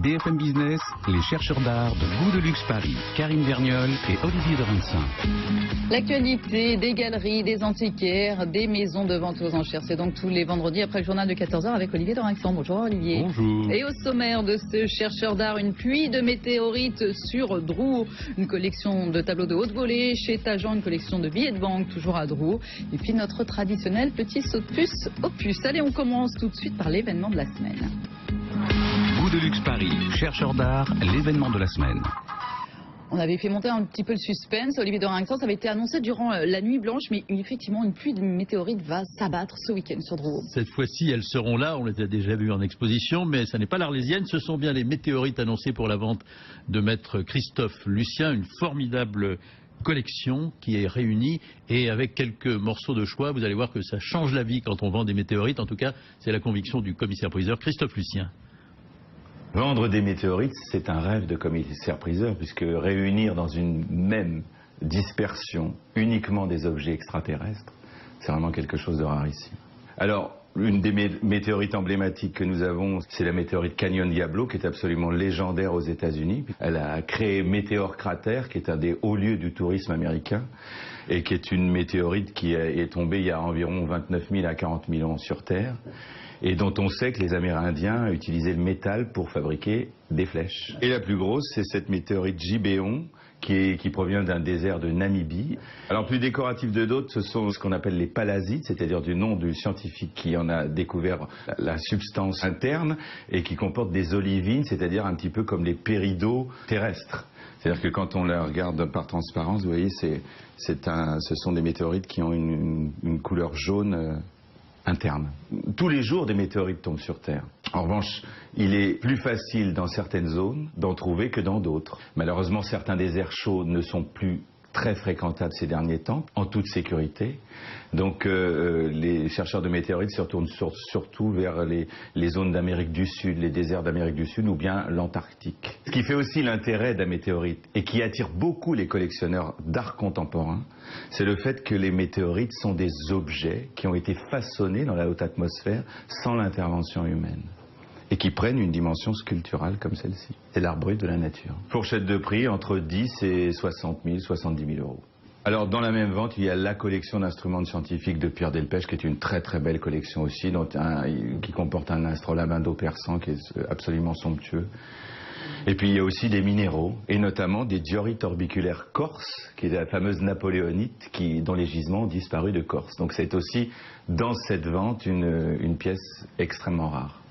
BFM Business, les chercheurs d'art de Goût de Luxe Paris, Karine Vergnol et Olivier de Vincent. L'actualité des galeries, des antiquaires, des maisons de vente aux enchères. C'est donc tous les vendredis après le journal de 14h avec Olivier de Vincent. Bonjour Olivier. Bonjour. Et au sommaire de ce chercheur d'art, une pluie de météorites sur Drouot. Une collection de tableaux de haute volée chez Tajan, une collection de billets de banque toujours à Drouot. Et puis notre traditionnel petit saut de puce au puce. Allez, on commence tout de suite par l'événement de la semaine. Goût de Luxe Paris, chercheur d'art, l'événement de la semaine. On avait fait monter un petit peu le suspense. Olivier de Vincent, ça avait été annoncé durant la nuit blanche, mais effectivement, une pluie de météorites va s'abattre ce week-end sur Drouot. Cette fois-ci, elles seront là. On les a déjà vues en exposition, mais ça n'est pas l'Arlésienne. Ce sont bien les météorites annoncées pour la vente de maître Christophe Lucien. Une formidable collection qui est réunie et avec quelques morceaux de choix. Vous allez voir que ça change la vie quand on vend des météorites. En tout cas, c'est la conviction du commissaire-priseur Christophe Lucien. Vendre des météorites, c'est un rêve de commissaire-priseur, puisque réunir dans une même dispersion uniquement des objets extraterrestres, c'est vraiment quelque chose de rarissime. Alors, une des météorites emblématiques que nous avons, c'est la météorite Canyon Diablo, qui est absolument légendaire aux États-Unis. Elle a créé Météor Crater, qui est un des hauts lieux du tourisme américain, et qui est une météorite qui est tombée il y a environ 29 000 à 40 000 ans sur Terre, et dont on sait que les Amérindiens utilisaient le métal pour fabriquer des flèches. Et la plus grosse, c'est cette météorite Gibeon, qui provient d'un désert de Namibie. Alors, plus décoratif de d'autres, ce sont ce qu'on appelle les palasites, c'est-à-dire du nom du scientifique qui en a découvert la substance interne, et qui comporte des olivines, c'est-à-dire un petit peu comme les péridots terrestres. C'est-à-dire que quand on la regarde par transparence, vous voyez, ce sont des météorites qui ont une couleur jaune interne. Tous les jours, des météorites tombent sur Terre. En revanche, il est plus facile dans certaines zones d'en trouver que dans d'autres. Malheureusement, certains déserts chauds ne sont plus très fréquentables ces derniers temps, en toute sécurité. Donc les chercheurs de météorites se retournent surtout vers les zones d'Amérique du Sud, les déserts d'Amérique du Sud ou bien l'Antarctique. Ce qui fait aussi l'intérêt de la météorite et qui attire beaucoup les collectionneurs d'art contemporain, c'est le fait que les météorites sont des objets qui ont été façonnés dans la haute atmosphère sans l'intervention humaine, et qui prennent une dimension sculpturale comme celle-ci. C'est l'art brut de la nature. Fourchette de prix entre 10 et 60 000, 70 000 euros. Alors, dans la même vente, il y a la collection d'instruments scientifiques de Pierre Delpech, qui est une très très belle collection aussi, qui comporte un astrolabe indo-persan qui est absolument somptueux. Et puis il y a aussi des minéraux, et notamment des diorites orbiculaires corses, qui est la fameuse napoléonite, dont les gisements ont disparu de Corse. Donc c'est aussi dans cette vente une pièce extrêmement rare.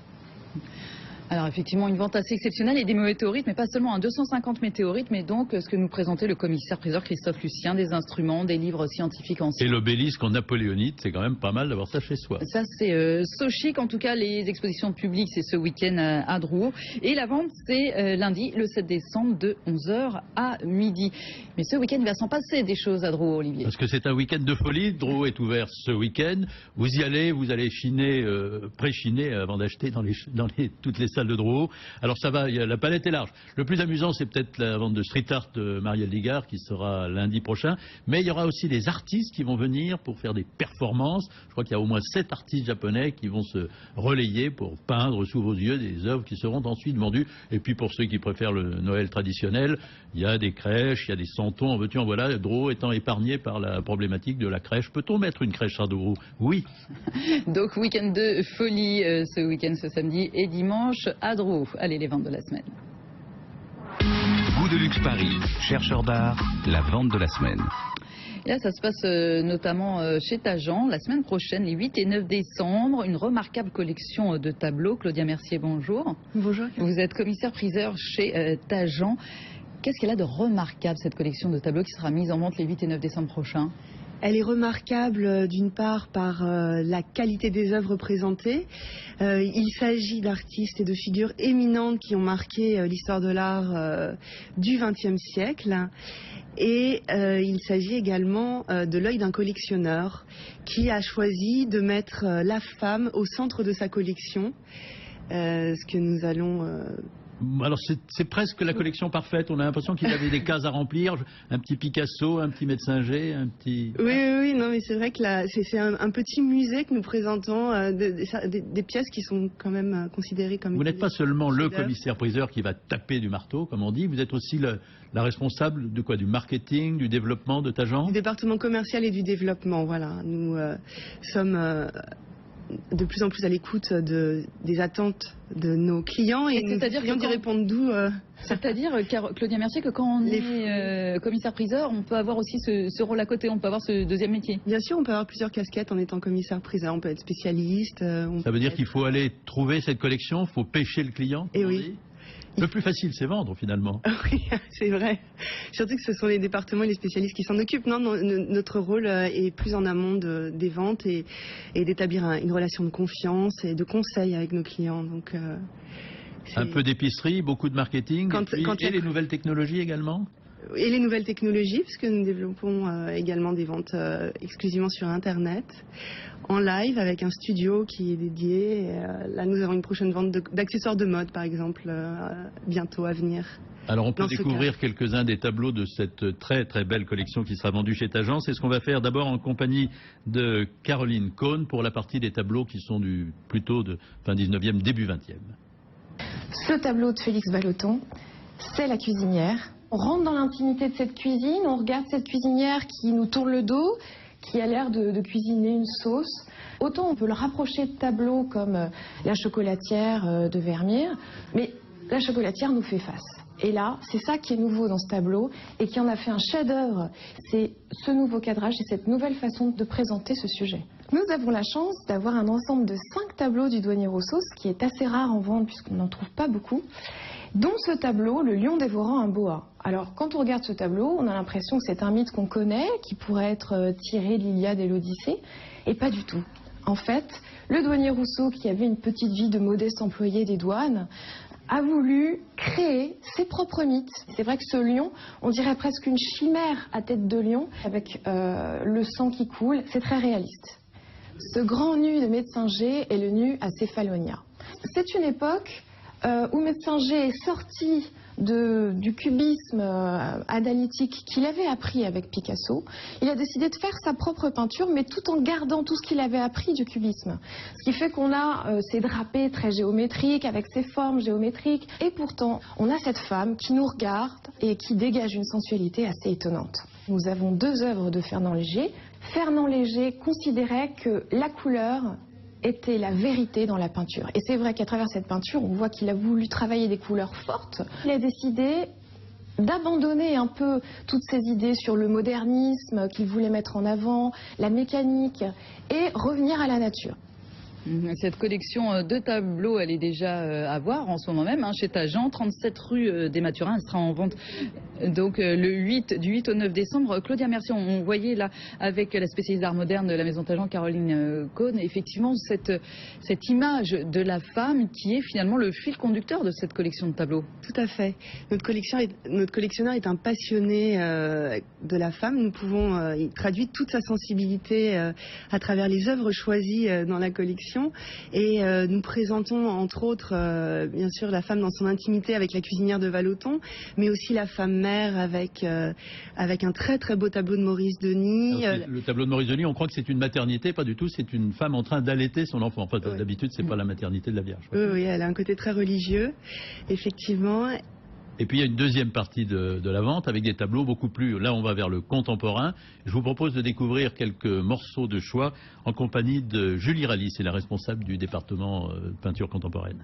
Alors effectivement, une vente assez exceptionnelle et des météorites, mais pas seulement 250 météorites, mais donc ce que nous présentait le commissaire-priseur Christophe Lucien, des instruments, des livres scientifiques anciens. Et l'obélisque en napoléonite, c'est quand même pas mal d'avoir ça chez soi. Ça c'est so chic, en tout cas les expositions publiques c'est ce week-end à Drouot. Et la vente c'est lundi le 7 décembre de 11h à midi. Mais ce week-end il va s'en passer des choses à Drouot, Olivier. Parce que c'est un week-end de folie. Drouot est ouvert ce week-end. Vous y allez, vous allez chiner, pré-chiner avant d'acheter dans toutes les salles de Drouot. Alors ça va, la palette est large. Le plus amusant, c'est peut-être la vente de street art de Marielle Ligard qui sera lundi prochain. Mais il y aura aussi des artistes qui vont venir pour faire des performances. Je crois qu'il y a au moins 7 artistes japonais qui vont se relayer pour peindre sous vos yeux des œuvres qui seront ensuite vendues. Et puis pour ceux qui préfèrent le Noël traditionnel, il y a des crèches, il y a des santons, en veux-tu, en voilà. Drouot étant épargné par la problématique de la crèche. Peut-on mettre une crèche à Drouot? Oui. Donc week-end de folie ce week-end, ce samedi et dimanche à Drouot. Allez, les ventes de la semaine. Goût de Luxe Paris, chercheur d'art, la vente de la semaine. Et là, ça se passe notamment chez Tajan, la semaine prochaine, les 8 et 9 décembre, une remarquable collection de tableaux. Claudia Mercier, bonjour. Bonjour. Vous êtes commissaire-priseur chez Tajan. Qu'est-ce qu'elle a de remarquable, cette collection de tableaux qui sera mise en vente les 8 et 9 décembre prochains? Elle est remarquable d'une part par la qualité des œuvres présentées. Il s'agit d'artistes et de figures éminentes qui ont marqué l'histoire de l'art du XXe siècle. Et il s'agit également de l'œil d'un collectionneur qui a choisi de mettre la femme au centre de sa collection. Ce que nous allons Alors c'est presque la collection parfaite. On a l'impression qu'il avait des cases à remplir. Un petit Picasso, un petit Metzinger, un petit... Oui, non, mais c'est vrai que c'est un petit musée que nous présentons, des pièces qui sont quand même considérées comme... Vous n'êtes pas seulement le commissaire-priseur qui va taper du marteau, comme on dit, vous êtes aussi la responsable de quoi? Du marketing, du développement de Tajan? Du département commercial et du développement, voilà. Nous sommes de plus en plus à l'écoute des attentes de nos clients et nos clients d'y répondre d'où. C'est-à-dire, Claudia Mercier, que quand on est commissaire-priseur, on peut avoir aussi ce rôle à côté, on peut avoir ce deuxième métier. Bien sûr, on peut avoir plusieurs casquettes en étant commissaire-priseur, on peut être spécialiste. Ça veut dire qu'il faut aller trouver cette collection, il faut pêcher le client? Et oui. Le plus facile, c'est vendre, finalement. Oui, c'est vrai. Surtout que ce sont les départements et les spécialistes qui s'en occupent. Non, notre rôle est plus en amont des ventes et d'établir une relation de confiance et de conseil avec nos clients. Donc, un peu d'épicerie, beaucoup de marketing, et les nouvelles technologies également? Et les nouvelles technologies, puisque nous développons également des ventes exclusivement sur Internet, en live, avec un studio qui est dédié. Là, nous avons une prochaine vente d'accessoires de mode, par exemple, bientôt à venir. Alors, on peut découvrir quelques-uns des tableaux de cette très très belle collection qui sera vendue chez Tajan. C'est ce qu'on va faire d'abord en compagnie de Caroline Cohn pour la partie des tableaux qui sont plutôt de fin 19e, début 20e. Ce tableau de Félix Vallotton, c'est la cuisinière. On rentre dans l'intimité de cette cuisine, on regarde cette cuisinière qui nous tourne le dos, qui a l'air de cuisiner une sauce. Autant on peut le rapprocher de tableaux comme la chocolatière de Vermeer, mais la chocolatière nous fait face. Et là, c'est ça qui est nouveau dans ce tableau et qui en a fait un chef-d'œuvre. C'est ce nouveau cadrage et cette nouvelle façon de présenter ce sujet. Nous avons la chance d'avoir un ensemble de 5 tableaux du douanier Rousseau, ce qui est assez rare en vente puisqu'on n'en trouve pas beaucoup, dont ce tableau, le lion dévorant un boa. Alors, quand on regarde ce tableau, on a l'impression que c'est un mythe qu'on connaît, qui pourrait être tiré de l'Iliade et l'Odyssée, et pas du tout. En fait, le douanier Rousseau, qui avait une petite vie de modeste employé des douanes, a voulu créer ses propres mythes. C'est vrai que ce lion, on dirait presque une chimère à tête de lion, avec le sang qui coule, c'est très réaliste. Ce grand nu de Metzinger est le nu à Céphalonia. C'est une époque où Metzinger est sorti du cubisme analytique qu'il avait appris avec Picasso. Il a décidé de faire sa propre peinture, mais tout en gardant tout ce qu'il avait appris du cubisme. Ce qui fait qu'on a ces drapés très géométriques, avec ces formes géométriques. Et pourtant, on a cette femme qui nous regarde et qui dégage une sensualité assez étonnante. Nous avons 2 œuvres de Fernand Léger. Fernand Léger considérait que la couleur était la vérité dans la peinture. Et c'est vrai qu'à travers cette peinture, on voit qu'il a voulu travailler des couleurs fortes. Il a décidé d'abandonner un peu toutes ces idées sur le modernisme qu'il voulait mettre en avant, la mécanique, et revenir à la nature. Cette collection de tableaux, elle est déjà à voir en ce moment même chez Tajan, 37 rue des Mathurins. Elle sera en vente donc du 8 au 9 décembre. Claudia Mercier, on voyait là avec la spécialiste d'art moderne de la Maison Tajan, Caroline Cohn, effectivement cette image de la femme qui est finalement le fil conducteur de cette collection de tableaux. Tout à fait. Notre collectionneur est un passionné de la femme. Nous pouvons il traduit toute sa sensibilité à travers les œuvres choisies dans la collection. Et nous présentons entre autres bien sûr la femme dans son intimité avec la cuisinière de Vallotton, mais aussi la femme mère avec un très très beau tableau de Maurice Denis. Alors, le tableau de Maurice Denis, on croit que c'est une maternité, pas du tout, c'est une femme en train d'allaiter son enfant. Enfin, oui. D'habitude, c'est pas la maternité de la Vierge. Oui, elle a un côté très religieux, effectivement. Et puis il y a une deuxième partie de la vente avec des tableaux beaucoup plus... Là, on va vers le contemporain. Je vous propose de découvrir quelques morceaux de choix en compagnie de Julie Rally, c'est la responsable du département peinture contemporaine.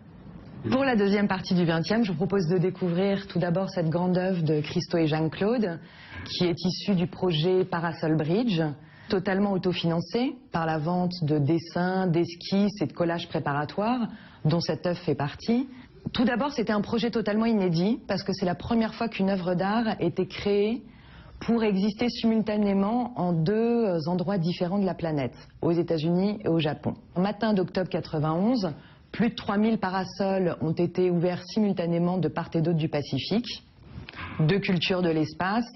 Pour la deuxième partie du 20e, je vous propose de découvrir tout d'abord cette grande œuvre de Christo et Jeanne-Claude, qui est issue du projet Parasol Bridge, totalement autofinancé par la vente de dessins, d'esquisses et de collages préparatoires, dont cette œuvre fait partie. Tout d'abord, c'était un projet totalement inédit, parce que c'est la première fois qu'une œuvre d'art était créée pour exister simultanément en 2 endroits différents de la planète, aux États-Unis et au Japon. Au matin d'octobre 91, plus de 3000 parasols ont été ouverts simultanément de part et d'autre du Pacifique. 2 cultures de l'espace,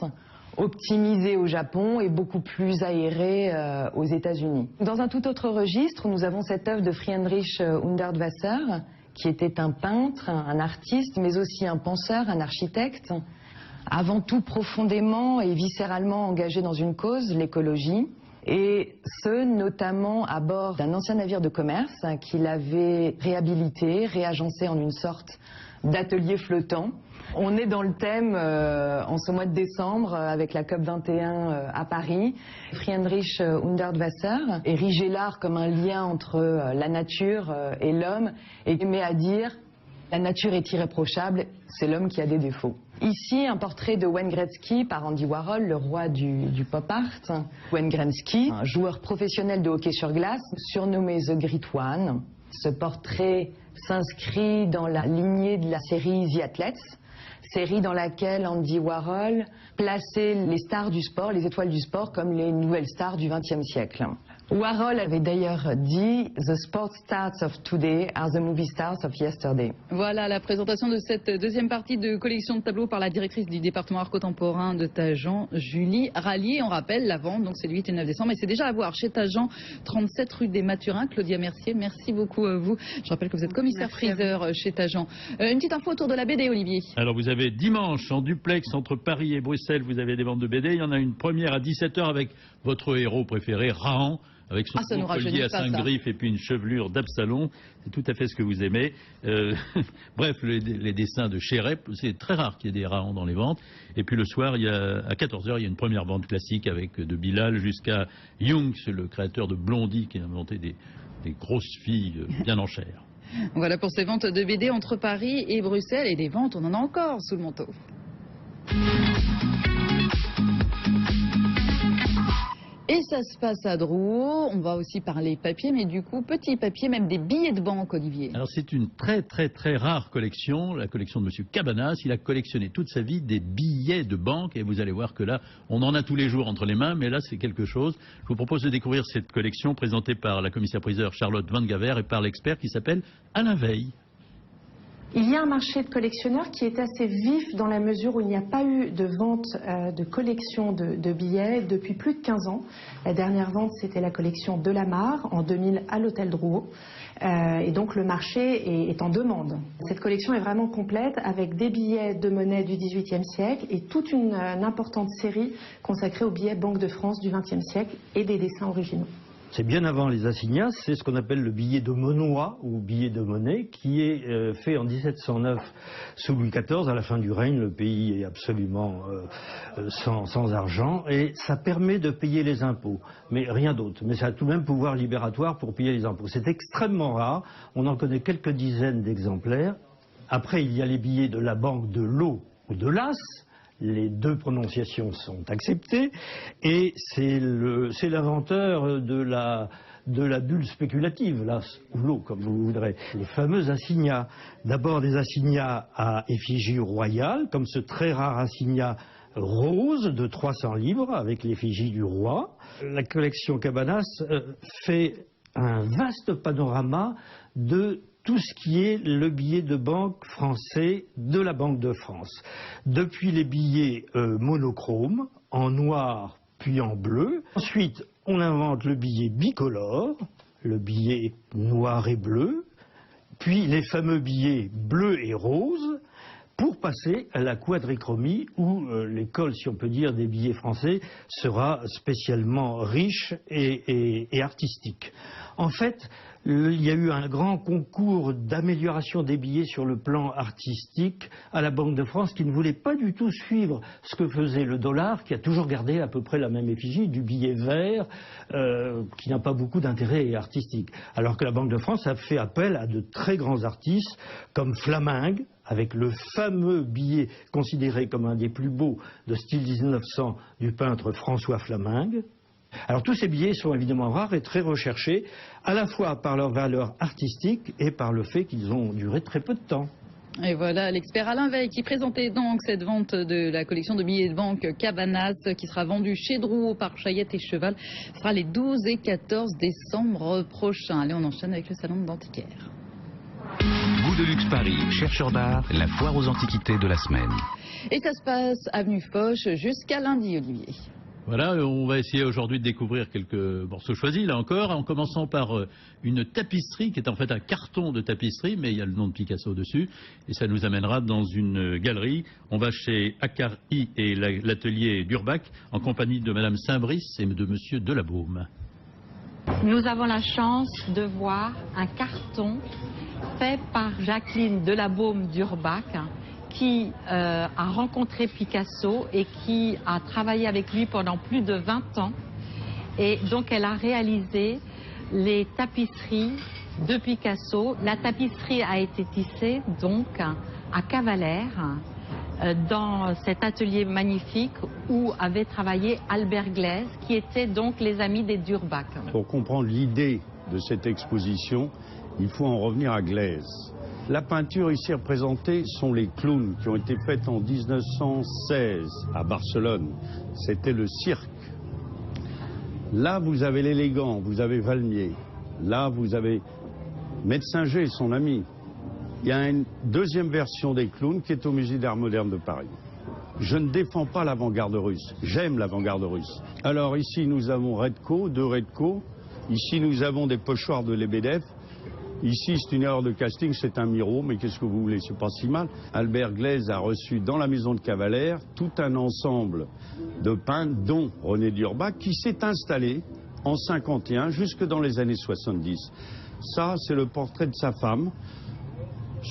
optimisées au Japon et beaucoup plus aérées aux États-Unis. Dans un tout autre registre, nous avons cette œuvre de Friedrich Hundertwasser, qui était un peintre, un artiste, mais aussi un penseur, un architecte, avant tout profondément et viscéralement engagé dans une cause, l'écologie, et ce, notamment à bord d'un ancien navire de commerce qu'il avait réhabilité, réagencé en une sorte d'atelier flottant. On est dans le thème en ce mois de décembre avec la COP21 à Paris. Friedrich Hundertwasser érigeait l'art comme un lien entre la nature et l'homme et met à dire la nature est irréprochable, c'est l'homme qui a des défauts. Ici, un portrait de Wayne Gretzky par Andy Warhol, le roi du pop art. Wayne Gretzky, un joueur professionnel de hockey sur glace, surnommé The Great One. Ce portrait s'inscrit dans la lignée de la série The Athletes, série dans laquelle Andy Warhol plaçait les stars du sport, les étoiles du sport, comme les nouvelles stars du XXe siècle. Warhol avait d'ailleurs dit « The sport stars of today are the movie stars of yesterday ». Voilà la présentation de cette deuxième partie de collection de tableaux par la directrice du département art contemporain de Tajan, Julie Rallier. On rappelle la vente, donc c'est le 8 et 9 décembre, et c'est déjà à voir chez Tajan, 37 rue des Mathurins. Claudia Mercier, merci beaucoup à vous. Je rappelle que vous êtes commissaire-priseur chez Tajan. Une petite info autour de la BD, Olivier. Alors vous avez dimanche en duplex entre Paris et Bruxelles, vous avez des ventes de BD. Il y en a une première à 17h avec votre héros préféré, Rahan, avec son collier à 5 griffes et puis une chevelure d'Absalon. C'est tout à fait ce que vous aimez. Bref, les dessins de Chérep, c'est très rare qu'il y ait des Rahans dans les ventes. Et puis le soir, à 14h, il y a une première vente classique avec de Bilal jusqu'à Jung, c'est le créateur de Blondie qui a inventé des grosses filles bien en chair. Voilà pour ces ventes de BD entre Paris et Bruxelles. Et des ventes, on en a encore sous le manteau. Et ça se passe à Drouot. On va aussi parler papier, mais du coup, petit papier, même des billets de banque, Olivier. Alors c'est une très rare collection, la collection de M. Cabanas. Il a collectionné toute sa vie des billets de banque, et vous allez voir que là, on en a tous les jours entre les mains, mais là c'est quelque chose. Je vous propose de découvrir cette collection présentée par la commissaire-priseur Charlotte Van Gaver et par l'expert qui s'appelle Alain Veil. Il y a un marché de collectionneurs qui est assez vif dans la mesure où il n'y a pas eu de vente de collection de billets depuis plus de 15 ans. La dernière vente, c'était la collection de Lamar en 2000 à l'hôtel Drouot. Et donc le marché est en demande. Cette collection est vraiment complète avec des billets de monnaie du XVIIIe siècle et toute une importante série consacrée aux billets Banque de France du XXe siècle et des dessins originaux. C'est bien avant les assignats, c'est ce qu'on appelle le billet de monnois ou billet de monnaie qui est fait en 1709 sous Louis XIV. À la fin du règne, le pays est absolument sans argent et ça permet de payer les impôts, mais rien d'autre. Mais ça a tout de même pouvoir libératoire pour payer les impôts. C'est extrêmement rare, on en connaît quelques dizaines d'exemplaires. Après, il y a les billets de la banque de l'eau ou de l'As. Les deux prononciations sont acceptées et c'est l'inventeur de la bulle spéculative, l'as ou l'eau comme vous voudrez. Les fameux assignats, d'abord des assignats à effigie royale, comme ce très rare assignat rose de 300 livres avec l'effigie du roi. La collection Cabanas fait un vaste panorama de tout ce qui est le billet de banque français de la Banque de France. Depuis les billets monochromes, en noir puis en bleu. Ensuite, on invente le billet bicolore, le billet noir et bleu, puis les fameux billets bleu et rose, pour passer à la quadrichromie où l'école, si on peut dire, des billets français sera spécialement riche et artistique. En fait, il y a eu un grand concours d'amélioration des billets sur le plan artistique à la Banque de France qui ne voulait pas du tout suivre ce que faisait le dollar, qui a toujours gardé à peu près la même effigie, du billet vert, qui n'a pas beaucoup d'intérêt artistique. Alors que la Banque de France a fait appel à de très grands artistes comme Flamingue, avec le fameux billet considéré comme un des plus beaux de style 1900 du peintre François Flamingue. Alors tous ces billets sont évidemment rares et très recherchés, à la fois par leur valeur artistique et par le fait qu'ils ont duré très peu de temps. Et voilà l'expert Alain Veil qui présentait donc cette vente de la collection de billets de banque Cabanas qui sera vendue chez Drouot par Chayette et Cheval. Ce sera les 12 et 14 décembre prochains. Allez, on enchaîne avec le salon de l'antiquaire. Goût de luxe Paris, chercheur d'art, la foire aux antiquités de la semaine. Et ça se passe avenue Foch jusqu'à lundi, Olivier. Voilà, on va essayer aujourd'hui de découvrir quelques morceaux choisis, là encore, en commençant par une tapisserie qui est en fait un carton de tapisserie, mais il y a le nom de Picasso dessus, et ça nous amènera dans une galerie. On va chez Akari et l'atelier d'Urbach, en compagnie de Madame Saint-Brice et de Monsieur Delabaume. Nous avons la chance de voir un carton fait par Jacqueline Delabaume d'Urbach, qui a rencontré Picasso et qui a travaillé avec lui pendant plus de 20 ans. Et donc elle a réalisé les tapisseries de Picasso. La tapisserie a été tissée donc à Cavalère, dans cet atelier magnifique où avait travaillé Albert Glaise, qui étaient donc les amis des d'Urbach. Pour comprendre l'idée de cette exposition, il faut en revenir à Glaise. La peinture ici représentée sont les clowns qui ont été faites en 1916 à Barcelone. C'était le cirque. Là, vous avez l'élégant, vous avez Valmier. Là, vous avez Metzinger et son ami. Il y a une deuxième version des clowns qui est au Musée d'Art Moderne de Paris. Je ne défends pas l'avant-garde russe. J'aime l'avant-garde russe. Alors ici, nous avons Redko, deux Redko. Ici, nous avons des pochoirs de Lebedev. Ici, c'est une erreur de casting, c'est un Miro, mais qu'est-ce que vous voulez, c'est pas si mal. Albert Glaise a reçu dans la maison de Cavalère tout un ensemble de peintres, dont René d'Urbach, qui s'est installé en 51 jusque dans les années 70. Ça, c'est le portrait de sa femme,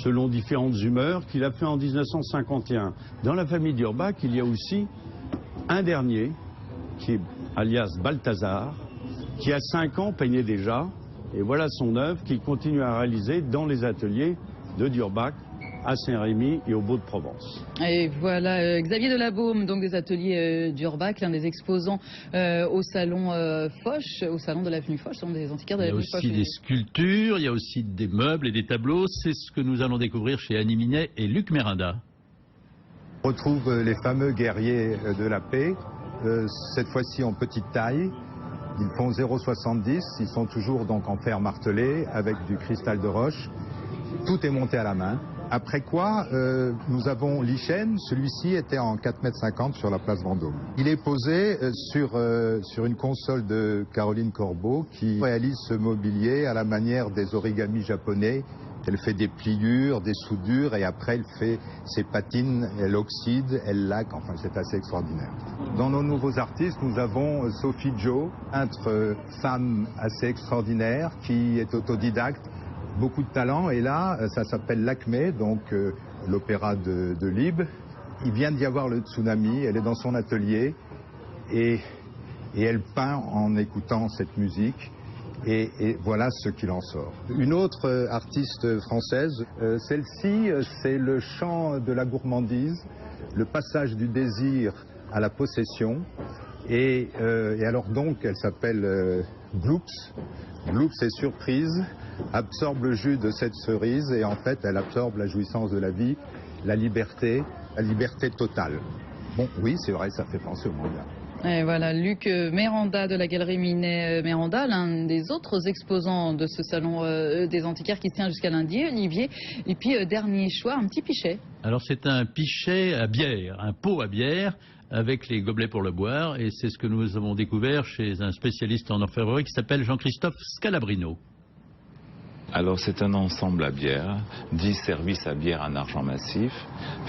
selon différentes humeurs, qu'il a fait en 1951. Dans la famille d'Urbach, il y a aussi un dernier, qui est alias Balthazar, qui à 5 ans peignait déjà. Et voilà son œuvre qu'il continue à réaliser dans les ateliers de d'Urbach, à Saint-Rémy et au Beau-de-Provence. Et voilà Xavier Delabaume, donc des ateliers d'Urbach, l'un des exposants au salon Foch, au salon de l'avenue Foch, salon des antiquaires de l'avenue Foch. Il y a aussi des sculptures, il y a aussi des meubles et des tableaux. C'est ce que nous allons découvrir chez Annie Minet et Luc Méranda. On retrouve les fameux guerriers de la paix, cette fois-ci en petite taille. Ils font 0,70, ils sont toujours donc en fer martelé avec du cristal de roche. Tout est monté à la main. Après quoi, nous avons Lichène, celui-ci était en 4,50 m sur la place Vendôme. Il est posé sur une console de Caroline Corbeau qui réalise ce mobilier à la manière des origamis japonais. Elle fait des pliures, des soudures et après elle fait ses patines, elle oxyde, elle laque, enfin c'est assez extraordinaire. Dans nos nouveaux artistes, nous avons Sophie Jo, peintre femme assez extraordinaire qui est autodidacte, beaucoup de talent et là ça s'appelle l'Acmé, donc l'opéra de Lib. Il vient d'y avoir le tsunami, elle est dans son atelier et elle peint en écoutant cette musique. Et voilà ce qu'il en sort. Une autre artiste française, celle-ci, c'est le chant de la gourmandise, le passage du désir à la possession. Et alors donc, elle s'appelle Bloops. Bloops est surprise, absorbe le jus de cette cerise et en fait, elle absorbe la jouissance de la vie, la liberté totale. Bon, oui, c'est vrai, ça fait penser au manga. Et voilà, Luc Méranda de la galerie Minet Méranda, l'un des autres exposants de ce salon des antiquaires qui se tient jusqu'à lundi, Olivier. Et puis, dernier choix, un petit pichet. Alors, c'est un pichet à bière, un pot à bière, avec les gobelets pour le boire. Et c'est ce que nous avons découvert chez un spécialiste en orfèvrerie qui s'appelle Jean-Christophe Scalabrino. Alors c'est un ensemble à bière, 10 services à bière en argent massif,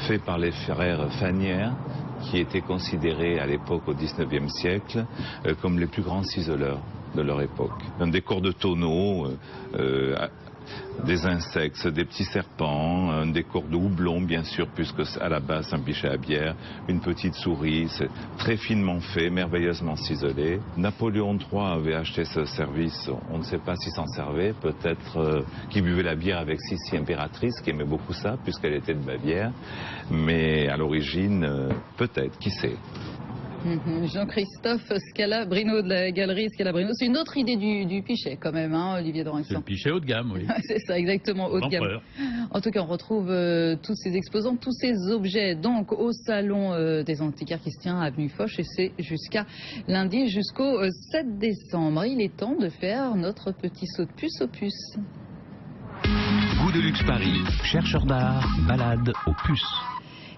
fait par les frères Fanière, qui étaient considérés à l'époque au XIXe siècle comme les plus grands ciseleurs de leur époque. Un décor de tonneaux, des insectes, des petits serpents, un décor de houblon bien sûr, puisque à la base c'est un pichet à bière, une petite souris, c'est très finement fait, merveilleusement ciselé. Napoléon III avait acheté ce service, on ne sait pas s'il s'en servait, peut-être qu'il buvait la bière avec Sissi impératrice, qui aimait beaucoup ça, puisqu'elle était de Bavière, mais à l'origine, peut-être, qui sait. Jean-Christophe Scalabrino de la galerie Scalabrino. C'est une autre idée du pichet quand même, hein, Olivier Dorinxon. C'est le pichet haut de gamme, oui. C'est ça, exactement, haut de gamme. En tout cas, on retrouve tous ces exposants, tous ces objets donc au salon des antiquaires qui se tient à avenue Foch et c'est jusqu'à lundi, jusqu'au 7 décembre. Il est temps de faire notre petit saut de puce aux puces. Goût de luxe Paris, chercheur d'art, balade aux puces.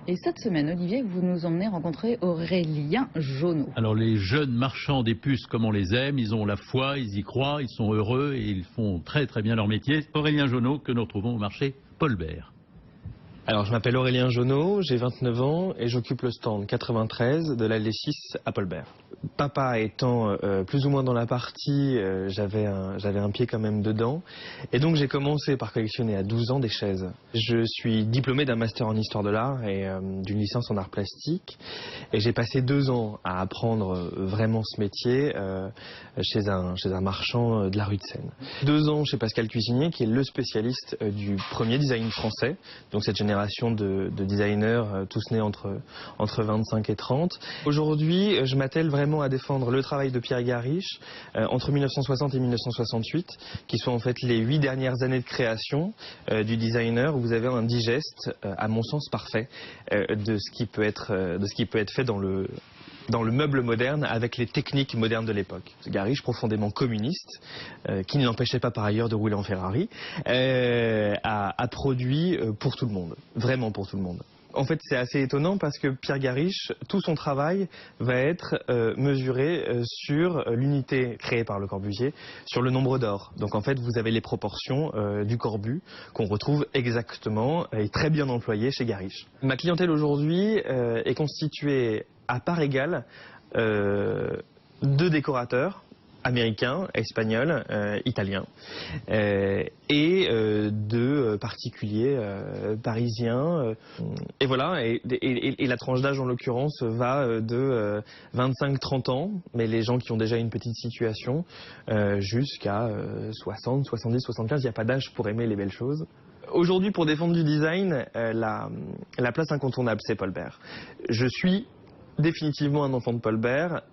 Et cette semaine, Olivier, vous nous emmenez rencontrer Aurélien Jauneau. Alors les jeunes marchands des puces comme on les aime, ils ont la foi, ils y croient, ils sont heureux et ils font très très bien leur métier. Aurélien Jauneau que nous retrouvons au marché Paul Bert. Alors je m'appelle Aurélien Jauneau, j'ai 29 ans et j'occupe le stand 93 de l'allée 6 à Paul Bert. Papa étant plus ou moins dans la partie, j'avais un pied quand même dedans. Et donc j'ai commencé par collectionner à 12 ans des chaises. Je suis diplômé d'un master en histoire de l'art et d'une licence en art plastique. Et j'ai passé 2 ans à apprendre vraiment ce métier chez un marchand de la rue de Seine. 2 ans chez Pascal Cuisinier qui est le spécialiste du premier design français. Donc cette génération de designers tous nés entre 25 et 30. Aujourd'hui je m'attelle vraiment à défendre le travail de Pierre Garish entre 1960 et 1968, qui sont en fait les 8 dernières années de création du designer, où vous avez un digeste, à mon sens parfait, de ce qui peut être fait dans le meuble moderne avec les techniques modernes de l'époque. Garish, profondément communiste, qui ne l'empêchait pas par ailleurs de rouler en Ferrari, a produit pour tout le monde, vraiment pour tout le monde. En fait, c'est assez étonnant parce que Pierre Garish, tout son travail va être mesuré sur l'unité créée par Le Corbusier, sur le nombre d'or. Donc en fait, vous avez les proportions du Corbu qu'on retrouve exactement et très bien employées chez Garish. Ma clientèle aujourd'hui est constituée à part égale de décorateurs américains, espagnols, italiens et de particuliers parisiens. Et voilà, et la tranche d'âge en l'occurrence va de 25-30 ans, mais les gens qui ont déjà une petite situation, jusqu'à 60, 70, 75, il n'y a pas d'âge pour aimer les belles choses. Aujourd'hui, pour défendre du design, la place incontournable, c'est Paul Bert. Je suis définitivement un enfant de Paul Bert.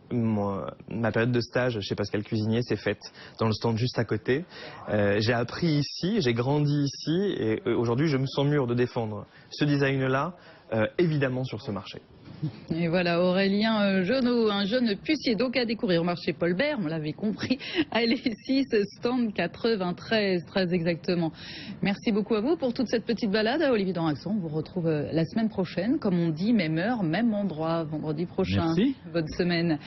Ma période de stage chez Pascal Cuisinier s'est faite dans le stand juste à côté. J'ai appris ici, j'ai grandi ici et aujourd'hui je me sens mûr de défendre ce design-là, évidemment sur ce marché. Et voilà Aurélien Jauneau, un jeune pucier donc à découvrir au marché Paul Bert, on l'avait compris, à l'E6, stand 93, très exactement. Merci beaucoup à vous pour toute cette petite balade. Olivier Dorinxon, on vous retrouve la semaine prochaine, comme on dit, même heure, même endroit, vendredi prochain. Merci. Bonne semaine.